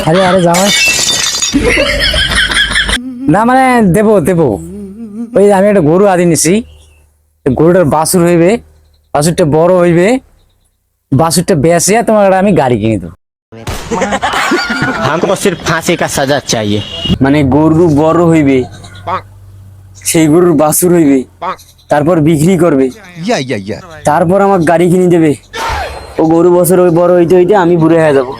আরে আরে জামাই না মানে দেবো দেবো ওই আমি একটা গরু আদি নিছি গরুটার বাছুর হইবে বাছুরটা বড় হইবে বাছুরটা বেচিয়া তোমার আমি গাড়ি কিনে দেবো हमको सिर्फ फांसी का सजा चाहिए। মানে গরু বড় হইবে সেই গরুর বাছুর হইবে তারপর বিক্রি করবে তারপর আমার গাড়ি কিনে দেবে ও গরু বছর ওই বড় হইতে হইতে আমি বুড়ো হয়ে যাবো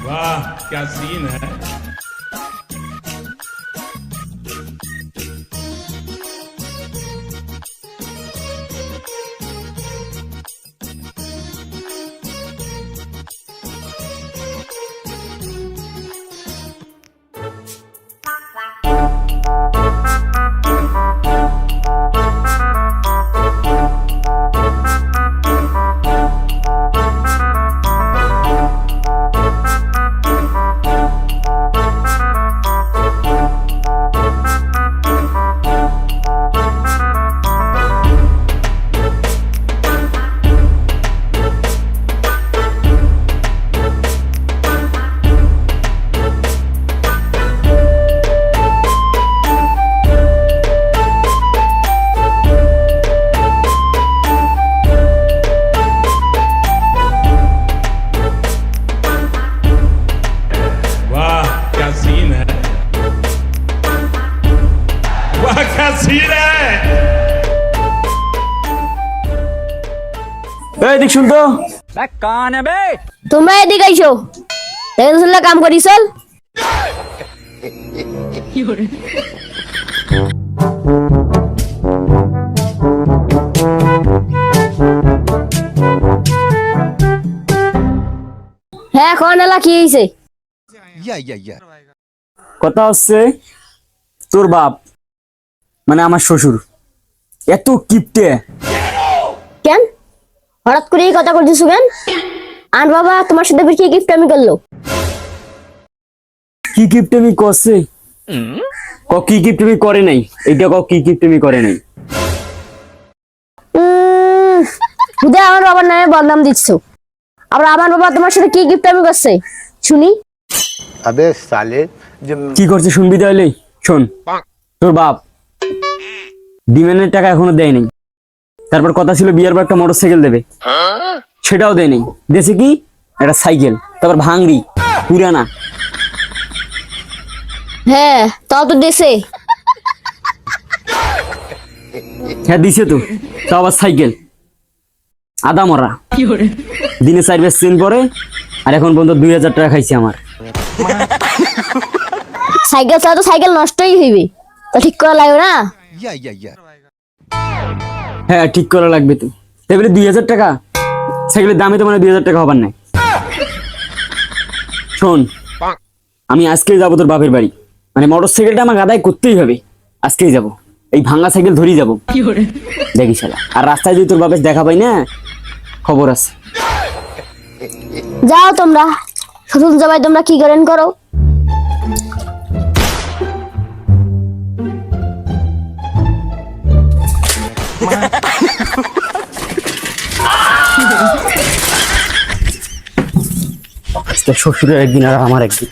वाह क्या सीन है। দেখ শুনতো তোমরা এদিকে আইসো দেখে কাম করি চল হ্যাঁ কোন এলা কি হইছে কথা হচ্ছে তোর বাপ মানে আমার শ্বশুর এত কিপটে কেন হঠাৎ করে এই কথা করতেছো কেন আর বাবা তোমার সাথে কি গিফট আমি করলো কি গিফট আমি করছে কি গিফট আমি করে নাই এইটা কি গিফট আমি করে নাই খুদে আমার বাবার নামে বদনাম দিচ্ছ আবার আমার বাবা তোমার সাথে কি গিফট আমি করছে শুনি अबे साले কি করছে শুনবি তাহলে শোন তোর বাপ ডিমান্ডের টাকা এখনো দেয় নাই তারপর কথা ছিল বিয়ের পর একটা মোটরসাইকেল দেবে সেটাও দেয় নাই দেশে কি একটা সাইকেল তারপর ভাঙড়ি পুরানা হ্যাঁ তাও তো দেশে হ্যাঁ দিছে তো তাও আবার সাইকেল আদা মরা দিনে 4 বেশ চেন পরে আর এখন পর্যন্ত 2000 টাকা খাইছে আমার সাইকেল ছাড়া তো সাইকেল নষ্টই হইবে তো ঠিক করা লাগবে না হ্যাঁ ঠিক করা লাগবে তো তাহলে 2000 টাকা সাইকেলের দামে তো মানে 2000 টাকা হবার নাই শোন আমি আজকেই যাবো তোর বাপের বাড়ি মানে মোটরসাইকেলটা আমার আদায় করতেই হবে আজকেই যাব এই ভাঙা সাইকেল ধরেই যাবো দেখি শালা আর রাস্তায় যদি তোর বাপের দেখা পাই না খবর আছে যাও তোমরা শ্বশুর জামাই তোমরা কি করেন করো শ্বশুরের একদিন আর আমার একদিন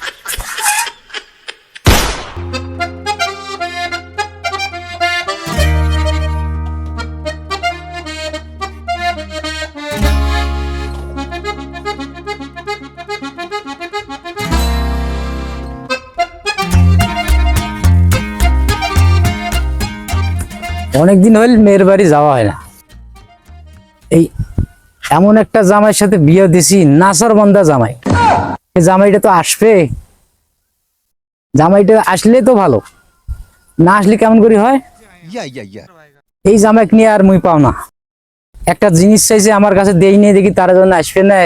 অনেকদিন হইল মেয়ের বাড়ি যাওয়া হয় না এই এমন একটা জামাইয়ের সাথে বিয়ে দিছি নাসর বন্ধা জামাই এই জামাইটা তো আসবে জামাইটা আসলে তো ভালো না আসলে কেমন করে হয় এই জামাইক নিয়ে আর মুই পাও না একটা জিনিস চাইছে আমার কাছে দেই নিয়ে দেখি তার জন্য আসবে না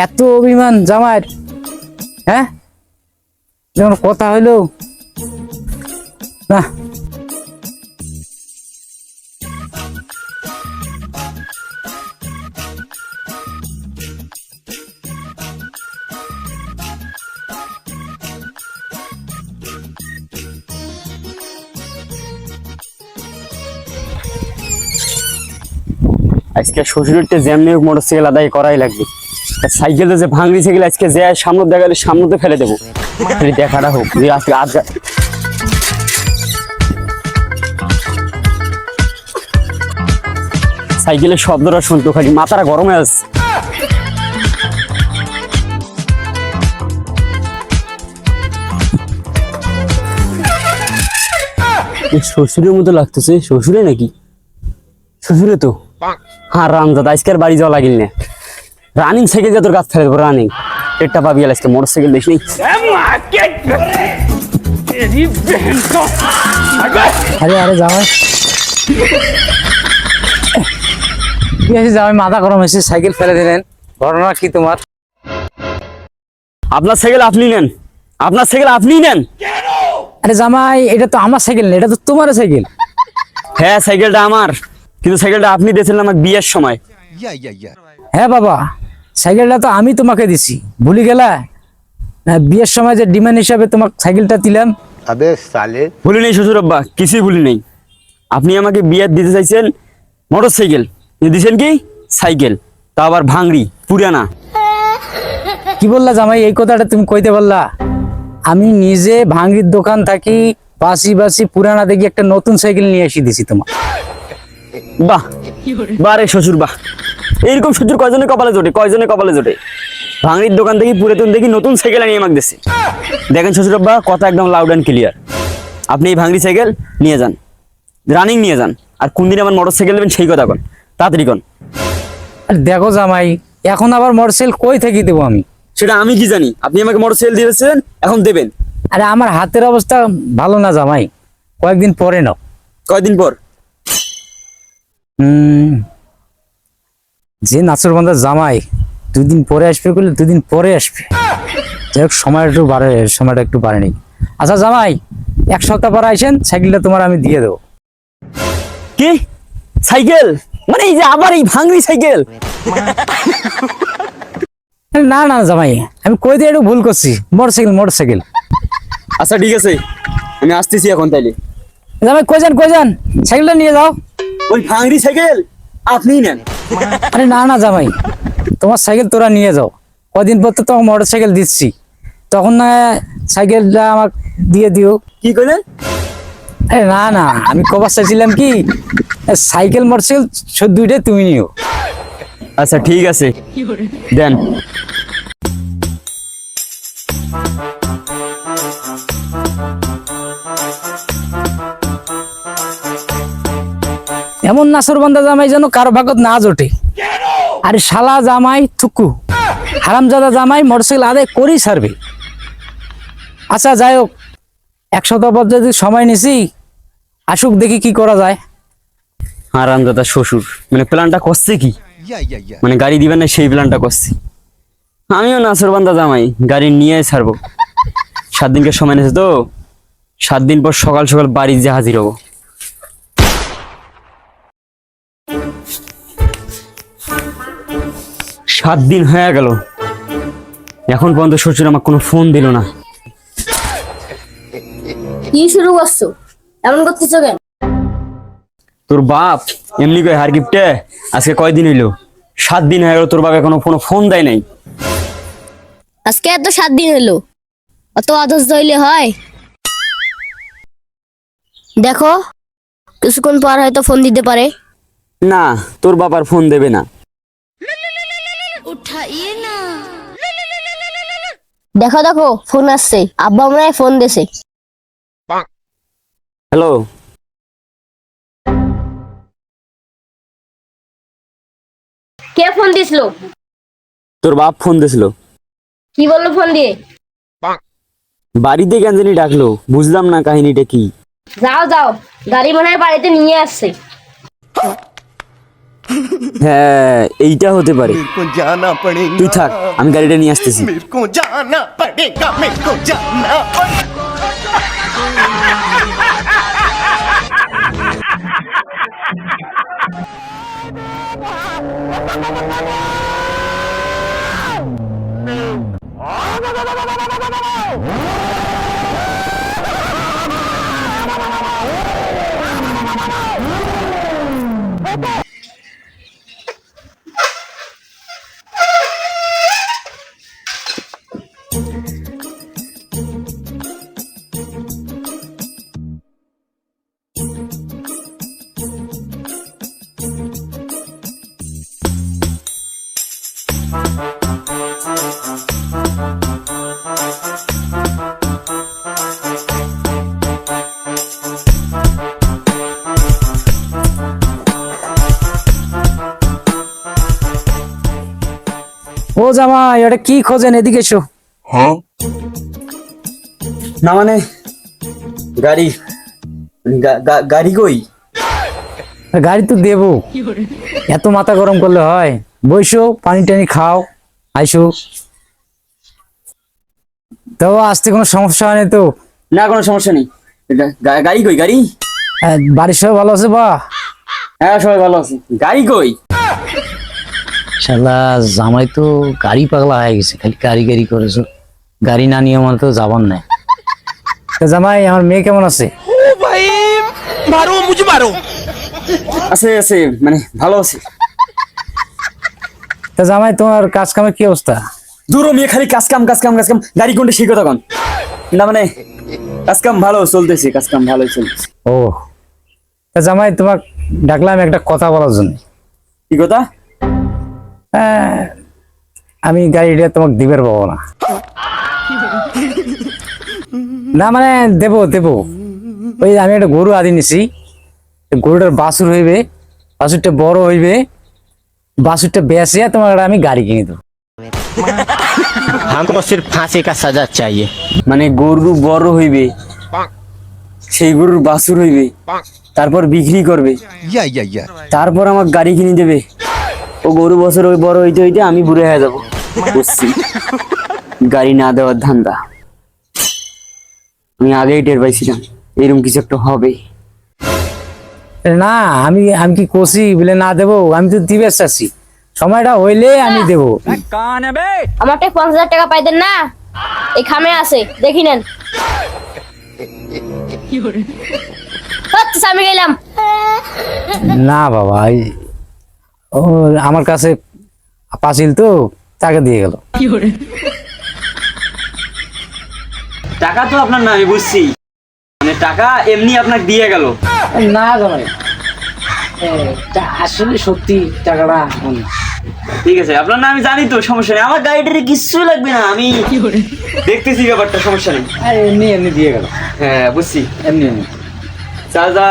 এত অভিমান জামাইয়ের, হ্যাঁ? যখন কথা হইলো না, আজকে শ্বশুরের যেমনি মোটরসাইকেল আদায় করাই লাগবে। সাইকেলটা যে ভাঙড়ি সাইকেল আজকে যে সামনে দেখালে সামনেতে ফেলে দেবো, খালি দেখাটা হোক যে আজকে আজ সাইকেলের শব্দটা শুনতো, খালি মাথাটা গরমে আসছে। শ্বশুরের মতো লাগতেছে, শ্বশুরে নাকি? শ্বশুরে তো। হ্যাঁ রামজাদ, আজকের বাড়ি যাওয়া লাগিল না। রানিং সাইকেল যা তোর কাছ ফেলে দেবো, রানিং পেটটা পাবি আজকে। মোটর সাইকেল দেখি আরে আরে জামাই কি আছে জামাই, মাথা গরম হয়েছে, সাইকেল ফেলে দিলেন, ঘটনা কি তোমার? আপনার সাইকেল আপনি নেন, আপনার সাইকেল আপনি নেন। আরে জামাই, এটা তো আমার সাইকেল না, এটা তো তোমার সাইকেল। হ্যাঁ সাইকেলটা আমার, কিন্তু সাইকেলটা আপনি দিয়েছিলেন আমার বিয়ের সময়। হ্যাঁ বাবা, সাইকেলটা তো আমি তোমাকে দিছি, ভুলি গেলা? বিয়ের সময় যে ডিমান্ড হিসাবে তোমাকে সাইকেলটা দিলাম। अबे साले ভুলি নেই শ্বশুর আব্বা, কিছুই ভুলি নেই। আপনি আমাকে বিয়ে দিতে চাইছেন মোটর সাইকেল, দিয়েছেন কি সাইকেল, তা আবার ভাঙড়ি পুরানা। কি বললা জামাই, এই কথাটা তুমি কইতে পারলা? আমি নিজে ভাঙড়ির দোকান থাকি বাসি বাসি পুরানা দেখি একটা নতুন সাইকেল নিয়ে এসে দিছি তোমার। বাহ বারে শ্বশুর বাহ, এইরকম শ্বশুর কয়জনের কপালে জোটে, কয়জনের কপালে জোটে? ভাঙড়ির দোকান থেকে পুরাতন দেখি নতুন সাইকেল আনিয়ে আমাকে দিচ্ছে। দেখেন শ্বশুর আব্বা, কথা একদম লাউড অ্যান্ড ক্লিয়ার। আপনি এই ভাঙড়ি সাইকেল নিয়ে যান, রানিং নিয়ে যান। আর কোন দিন আমার মোটর সাইকেল নেবেন সেই কথা কন, তাড়াতাড়ি কন। আর দেখো জামাই, এখন আবার মোটরসাইকেল কই থেকে দেবো আমি? সেটা আমি কি জানি? আপনি আমাকে মোটর সাইকেল দিয়েছেন, এখন দেবেন। আরে আমার হাতের অবস্থা ভালো না জামাই, কয়েকদিন পরে নাও। কয়দিন পর? যে নাচুর বান্ধব জামাই 2 দিন পরে আসবে বলে 2 দিন পরে আসবে। যাই হোক, সময়টা একটু বাড়েনি। আচ্ছা জামাই, 1 সপ্তাহ পরে আসেন, সাইকেলটা তোমার আমি দিয়ে দেবো। কি সাইকেল? মানে এই যে আবার এই ভাঙড়ি সাইকেল? না না জামাই, আমি কই দিয়ে একটু ভুল করছি, মোটরসাইকেল। আচ্ছা ঠিক আছে, আমি আসতেছি এখন তাইলে। জামাই কই যান, সাইকেলটা নিয়ে যাও। ওই ভাঙড়ি সাইকেল আপনি নেন। আরে না না জামাই, তোমার সাইকেল তোরা নিয়ে যাও, কদিন পর তো তোমার মোটরসাইকেল দিচ্ছি, তখন না সাইকেলটা আমাকে দিয়ে দিও। কি করলেন? আরে না না, আমি কবার চাইছিলাম কি, সাইকেল মোটরসাইকেল দুইটাই তুমি নিও। আচ্ছা ঠিক আছে, দেন। এমন নাসরবান্দা জামাই যেন কারো ভাগত না জোটে। আরে শালা জামাই থুকু, হারামজাদা জামাই মোটরসাইকেল আদায় করেই ছাড়বে। আচ্ছা যাই হোক, 1 সপ্তাহ পর যদি সময় নিছি, আসুক দেখি কি করা যায়। হারামজাদা শ্বশুর, মানে প্ল্যানটা করছে কি? মানে গাড়ি দিবেন না সেই প্ল্যানটা করছি। আমিও নাসরবান্দা জামাই, গাড়ি নিয়ে ছাড়বো। 7 দিনকে সময় নিয়েছে তো, 7 দিন পর সকাল সকাল বাড়ি যে হাজির হবো। সাত দিন হয়ে গেল, এখন পর্যন্ত শ্বশুর আমার কোনো ফোন দিল না। কি শুরু করছো? এমন করতেছো কেন? তোর বাপ এমনি কই হার গিফটে? আজকে কয়দিন হইলো? 7 দিন হয়ে গেল, তোর বাপ এখনো কোনো ফোন দেয় নাই। আজকে এত 7 দিন হলো, অত আদর্শ হইলে হয়? দেখো, কিছুক্ষণ পর হয়তো ফোন দিতে পারে। না, তোর বাপ আর ফোন দেবে না। দেখো দেখো, ফোন আসছে, আব্বা মনে হয় ফোন দিছে। হ্যালো, কে ফোন দিছিল? তোর বাপ ফোন দিছিল। কি বললো ফোন দিয়ে? বাড়িতে কেন জানি ডাকলো, বুঝলাম না কাহিনীটা কি। যাও যাও, গাড়ি মনে হয় বাড়িতে নিয়ে আসছে। হ্যাঁ এইটা হতে পারে। मेरे को जाना पड़ेगा তুই থাক, আমি গাড়িটা নিয়ে আসতেছি। मेरे को जाना पड़ेगा मेरे को जाना ও জামাই, ওটা কি খোঁজেন? এদিকে এসো। না মানে গাড়ি, গাড়ি কই? গাড়ি তো দেবো, এত মাথা গরম করলে হয়? বইসো, পানি টানি খাও, আইসো। তো আসতে কোনো সমস্যা হয়নি তো? না কোনো সমস্যা নেই। গাড়ি কই? গাড়ি? বাড়ির সবাই ভালো আছে? বা হ্যাঁ সবাই ভালো আছে। গাড়ি কই? শালা জামাই তো গাড়ি পাগলা হয়ে গেছে, খালি গাড়ি গাড়ি করেছো। গাড়ি না নিয়ে আমার তো যাবার নাই। তা জামাই, আমার মেয়ে কেমন আছে? আছে আছে, মানে ভালো আছে। তা জামাই, তোমার কাজ কামের কি অবস্থা? দূর মেয়ে, খালি কাজ কাম কাজ কাম কাজ কাম। গাড়ি কোনটা সেই কথা কন না, মানে কাজ কাম ভালো চলতেছে, কাজ কাম ভালোই চলতেছে। ও, তা জামাই তোমার ডাকলাম একটা কথা বলার জন্য। কি কথা? আমি গাড়িটা তোমাকে দিবের পাবো না। না মানে দেবো দেবো। ওই আমি একটা গরু আদি নিছি, গরুটার বাছুর হইবে, বাছুরটা বড় হইবে, বাছুরটা বেঁচে তোমার আমি গাড়ি কিনে দেবো। हमको सिर्फ फांसी का सजा चाहिए। মানে গরু বড় হইবে, সেই গরুর বাছুর হইবে, তারপর বিক্রি করবে, তারপর আমার গাড়ি কিনে দেবে। ও গরু বছর ওই বড় হইতে হইতে আমি বুড়ো হয়ে যাবো। বুঝছি, গাড়ি না দেওয়ার ধান্দা। আমি আগেই টের পাইছিলাম এরকম কিছু একটা হবে। না আমি আমি কি কষি বলে না দেবো? আমি তো দিবে চাচ্ছি, সময়টা হইলে আমি দেবো। আমারটা 50,000 টাকা পাইতেন না, এই খামে আছে, দেখি নেন। আমি গেলাম। না বাবা, ও আমার কাছে পাছিল তো, টাকা দিয়ে গেল। টাকা তো আপনার না, আমি বুঝছি, মানে টাকা এমনি আপনাকে দিয়ে গেল। না জামাই, আসলে সত্যি টাকাটা ঠিক আছে, আপনার না আমি জানি তো, সমস্যা নেই। আমার গাড়িটার কিচ্ছু লাগবে না, আমি দেখতেছি ব্যাপারটা, সমস্যা নেই। এমনি এমনি দিয়ে গেল। হ্যাঁ বুঝছি, এমনি এমনি যা যা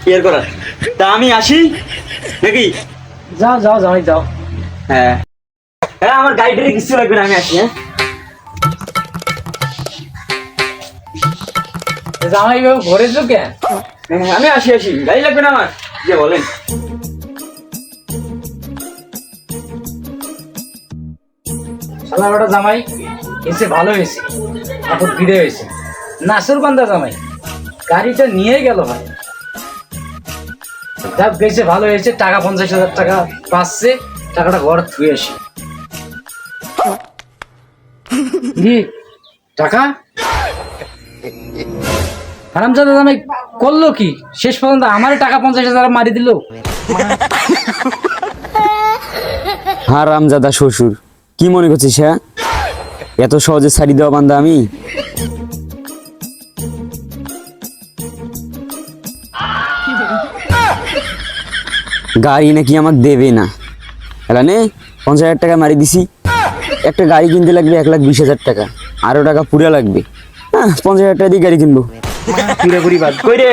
ক্লিয়ার করার। তা আমি আসি নাকি? যাও যাও জামাই যাও। হ্যাঁ হ্যাঁ, আমার গাড়িটার কিচ্ছু লাগবে না, আমি আসি। হ্যাঁ জামাই বাবু ঘুরেছো কেন? হ্যাঁ, আমি আসি আসি, গাড়ি লাগবে না আমার, যে বলেন। শালা ওটা জামাই এসে ভালো হয়েছে, এখন ফিরে হয়েছে। নাসুর বান্দা জামাই গাড়িটা নিয়ে গেল ভাই। যাক গেছে, ভালো হয়েছে। টাকা 50,000 টাকা পাচ্ছে, টাকাটা ঘর ধুয়ে আসি। কি টাকা? হারামজাদা জামাই করলো কি? শেষ পর্যন্ত আমার টাকা 50,000 মারি দিল। হারামজাদা শ্বশুর, কি মনে করছিস? হ্যাঁ, এত সহজে ছাড়ি দেওয়া বান্দা আমি? গাড়ি নাকি আমাকে দেবে না, নে 50,000 টাকা মারি দিছি। একটা গাড়ি কিনতে লাগবে 1,20,000 টাকা, আরো টাকা পুরা লাগবে। 50,000 টাকা দিয়ে গাড়ি কিনবো। পুরোপুরি বাদ কই রে।